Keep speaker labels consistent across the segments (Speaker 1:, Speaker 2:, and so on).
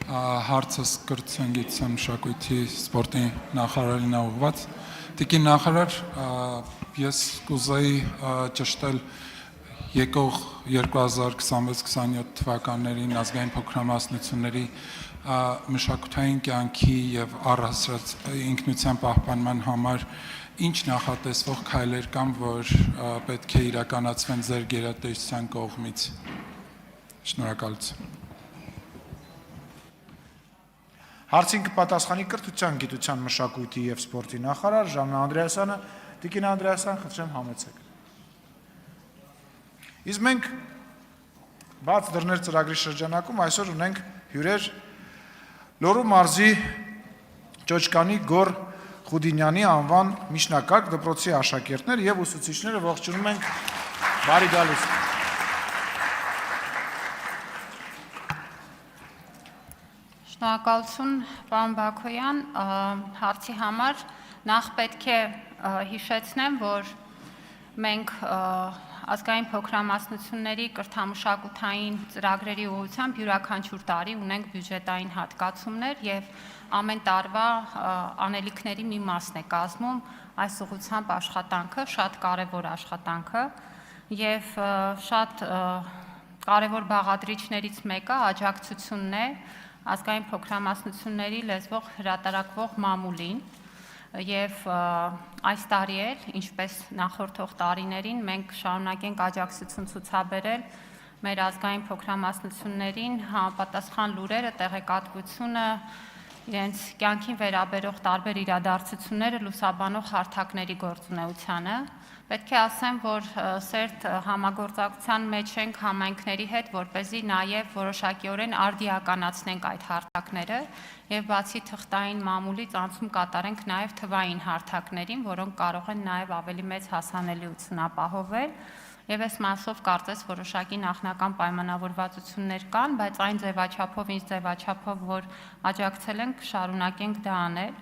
Speaker 1: հարցս կրթության, գիտության, մշակույթի, սպորտի նախարարին է ուղղված։ Տիկին նախարար, ես կուզեի ճշտել եկող 2026-27 թվականներին ազգային փոքրամասնությունների մշակութային կյանքի եւ առհասարակ ինքնության պահպանման համար ինչ նախատեսվող քայլեր կան, որ պետք է իրականացվեն ձեր գերատեսչության կողմից։ Շնորհակալություն։
Speaker 2: Հարցին կպատասխանի կրթության, գիտության, մշակույթի եւ սպորտի նախարար Ժաննա Անդրեասյանը։ Տիկին Անդրեասյան, խնդրեմ համեցեք։ Իսկ մենք բաց դռներ ծրագրի շրջանակում այսօր ունենք հյուրեր Լոռու մարզի Ճոճկանի Գոր Խուդինյանի անվան միջնակարգ դպրոցի աշակերտներ եւ ուսուցիչները, ողջունում ենք, բարի գալուս։
Speaker 3: Շնորհակալություն, պարոն Բաքոյան, հարցի համար նախ պետք է հիշեցնեմ, որ մենք ազգային փոքրամասնությունների կրթամշակութային ծրագրերի ուղղությամբ յուրաքանչյուր տարի ունենք բյուջետային հատկացումներ եւ ամեն տարվա անելիքների մի մասն է կազմում այս ուղղությամբ աշխատանքը, շատ կարևոր աշխատանքը եւ շատ կարևոր բաղադրիչներից մեկը աջակցությունն է ազգային փոքրամասնությունների լեզվող հրատարակվող մամուլին եւ այս տարի էլ, ինչպես նախորդող տարիներին, մենք շարունակենք աջակցություն ցուցաբերել մեր ազգային փոքրամասնություններին համապատասխան լուրերը, տեղեկատվությունը, իրենց կյանքին վերաբերող տարբեր իրադարձությունները լուսաբանող հարթակների գործունեությանը։ Պետք է ասեմ, որ սերտ համագործակցության մեջ ենք համայնքների հետ, որպեսզի նաև որոշակիորեն արդիականացնենք այդ հարթակները եւ բացի թղթային մամուլից անցում կատարենք նաև թվային հարթակներին, որոնք կարող են նաև ավելի մեծ հասանելիություն ապահովել։ Եվ այս մասով կարծես որոշակի նախնական պայմանավորվածություններ կան, բայց այն ձևաչափով, ինչ ձևաչափով, որ աջակցել ենք, շարունակենք դա անել։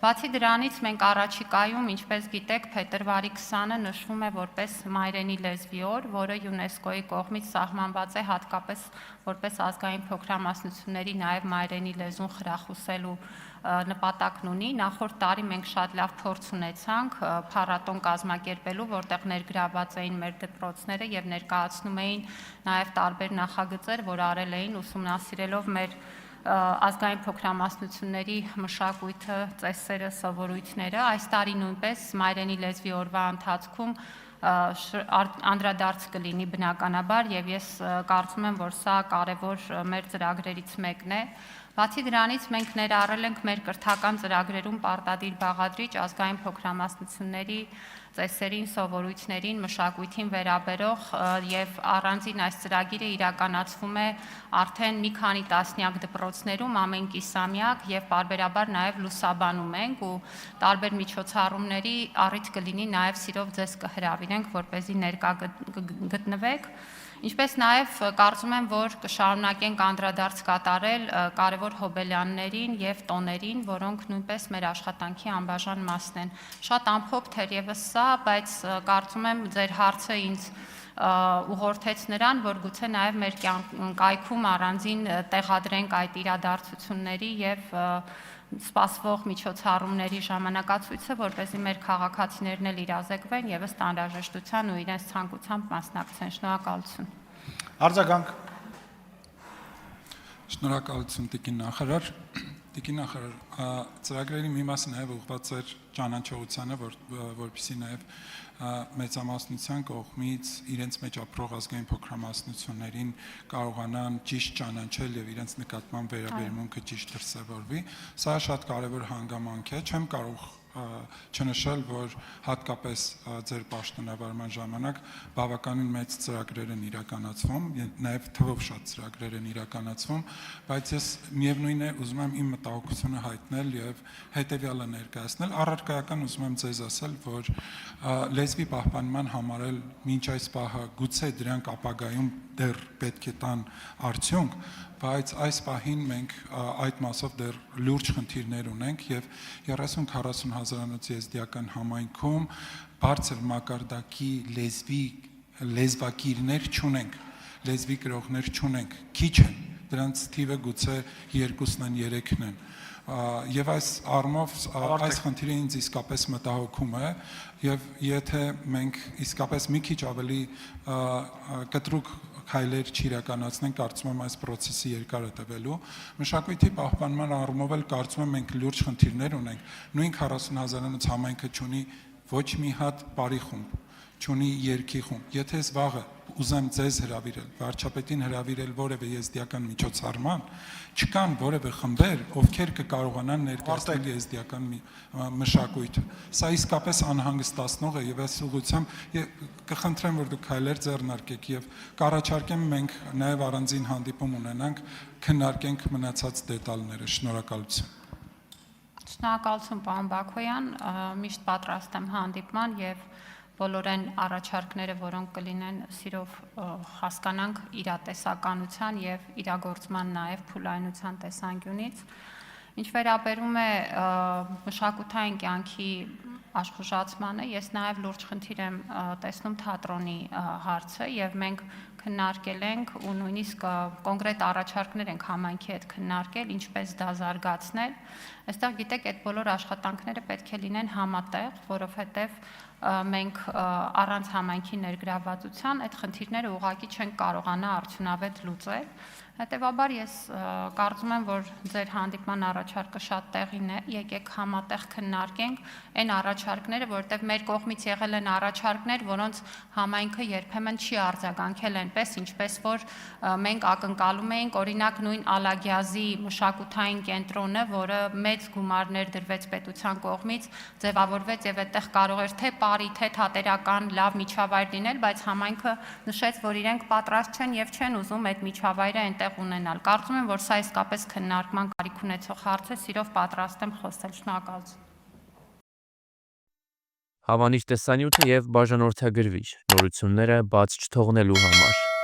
Speaker 3: Բացի դրանից մենք առաջիկայում, ինչպես գիտեք, փետրվարի 20-ը նշվում է որպես մայրենի լեզվի օր, որը ՅՈՒՆԵՍԿՕ-ի կողմից սահմանված է հատկապես որպես ազգային փոքրամասնությունների նաև մայրենի լեզուն խրախուսելու նպատակն ունի։ Նախորդ տարի մենք շատ լավ փորձ ունեցանք փառատոն կազմակերպելու, որտեղ ներգրաված էին մեր դպրոցները եւ ներկայացնում էին նաև տարբեր նախագծեր, որ արել էին ուսումնասիրելով մեր ազգային փոքրամասնությունների մշակույթը, ծեսերը, սովորույթները։ Այս տարի նույնպես մայրենի լեզվի օրվա ընթացքում անդրադարձ կլինի բնականաբար եւ ես կարծում եմ, որ սա կարևոր մեր ծրագրերից մեկն է։ Բացի դրանից մենք ներառել ենք մեր կրթական ծրագրերում պարտադիր բաղադրիչ ազգային փոքրամասնությունների ծեսերին, սովորույթներին, մշակույթին վերաբերող եւ առանձին այս ծրագիրը իրականացվում է արդեն մի քանի տասնյակ դպրոցներում ամեն կիսամյակ եւ պարբերաբար նաեւ լուսաբանում ենք ու տարբեր միջոցառումների առիթ կլինի նաեւ սիրով ձեզ կհրավիրենք, որպեսզի ներկա գտնվեք։ Ինչպես նաև կարծում եմ, որ կշարունակենք անդրադարձ կատարել կարևոր հոբելյաններին եւ տոներին, որոնք նույնպես մեր աշխատանքի անբաժան մասն են։ Շատ ամփոփ թերևս սա, բայց կարծում եմ ձեր հարցը ինձ ուղղորդեց նրան, որ գուցե նաև մեր կայքում առանձին տեղադրենք այդ իրադարձությունների եւ սպասվող միջոցառումների ժամանակացույցը, որպեսզի մեր քաղաքացիներն էլ իրազեկվեն եւ ըստ անհրաժեշտության ու իրենց ցանկությամբ մասնակցեն։ Շնորհակալություն։
Speaker 2: Արձագանք։
Speaker 1: Շնորհակալություն տիկին նախարար։ Տիկին նախարար, ծրագրերի մի մասը նաև ուղղված էր ճանաչողությանը, որպեսզի նաև մեծամասնության կողմից իրենց մեջ ապրող ազգային փոքրամասնություններին կարողանան ճիշտ ճանաչել եւ իրենց նկատմամբ վերաբերմունքը ճիշտ դրսևորվի։ Սա շատ կարևոր հանգամանք է, չեմ կարող չնշել, որ հատկապես ձեր պաշտոնավարման ժամանակ բավականին մեծ ծրագրեր են իրականացվում, նաև թվով շատ ծրագրեր են իրականացվում, բայց ես միևնույն է ուզում եմ իմ մտահոգությունը հայտնել եւ հետեւյալը ներկայացնել։ Առարկայական ուզում եմ ձեզ ասել, որ լեզվի պահպանման համար էլ մինչ այս պահը գուցե դրանք ապագայում դեռ պետք է տան արդյունք, բայց այս պահին մենք այդ մասով դեռ լուրջ խնդիրներ ունենք եւ 30-40 հազարանոց եզդիական համայնքում բարձր մակարդակի լեզվակիրներ չունենք, լեզվի գրողներ չունենք, քիչ են, դրանց թիվը գուցե 2-ն են, 3-ն են։ Եվ այս առումով այս խնդիրը ինձ իսկապես մտահոգում է, եւ եթե մենք իսկապես մի քիչ ավելի կտրուկ քայլեր չիրականացնենք, կարծում եմ այս process-ը երկար է տևելու։ Մշակույթի պահպանման առումով էլ կարծում եմ մենք լուրջ խնդիրներ ունենք։ Նույն 40,000-անոց համայնքը ունի ոչ մի հատ բարի խումբ, չունի երկի խումբ։ Եթե ես վաղը ուզեմ ձեզ հրավիրել, վարչապետին հրավիրել որևէ եզդիական միջոցառման, չկան որևէ խմբեր, ովքեր կկարողանան ներկայացնել եզդիական մշակույթը։ Սա իսկապես անհանգստացնող է եւ այս ուղղությամբ կխնդրեմ, որ դուք քայլեր ձեռնարկեք եւ կառաջարկեմ մենք նաեւ առանձին հանդիպում ունենանք, քննարկենք մնացած դետալները։ Շնորհակալություն։
Speaker 3: Շնորհակալություն, պարոն Բաքոյան, միշտ պատրաստ եմ հանդիպման եւ բոլոր այն առաջարկները, որոնք կլինեն, սիրով հասկանանք իրատեսականության եւ իրագործման նաեւ փուլայնության տեսանկյունից։ Ինչ վերաբերում է մշակութային կյանքի աշխուժացմանը, ես նաեւ լուրջ խնդիր եմ տեսնում թատրոնի հարցը եւ մենք քննարկել ենք ու նույնիսկ կոնկրետ առաջարկներ ենք համայնքի հետ քննարկել, ինչպես դա զարգացնել։ Այստեղ գիտեք, այդ բոլոր աշխատանքները պետք է լինեն համատեղ, որովհետեւ մենք առանց համայնքի ներգրավվածության այդ խնդիրները ուղղակի չենք կարողանա արդյունավետ լուծել։ Հետևաբար ես կարծում եմ, որ ձեր հանդիպման առաջարկը շատ տեղին է, եկեք համատեղ քննարկենք այն առաջարկները, որովհետև մեր կողմից եղել են առաջարկներ, որոնց համայնքը երբեմն չի արձագանքել այնպես, ինչպես որ մենք ակնկալում էինք, օրինակ նույն Ալագյազի մշակութային կենտրոնը, որը մեծ գումարներ դրվեց պետության կողմից, ձևավորվեց եւ այդտեղ կարող էր թե բարի, թե թատերական լավ միջավայր լինել, բայց համայնքը նշեց, որ իրենք պատրաստ չեն եւ չեն ուզում այդ միջավայրը այնտեղ ունենալ։ Կարծում եմ, որ սա իսկապես քննարկման կարիք ունեցող հարց է, սիրով պատրաստ եմ խոսել։ Շնորհակալություն։
Speaker 4: Հավանիչ տեսանյութը եւ բաժանորդագրվիչ նորությունները բաց չթողնելու համար։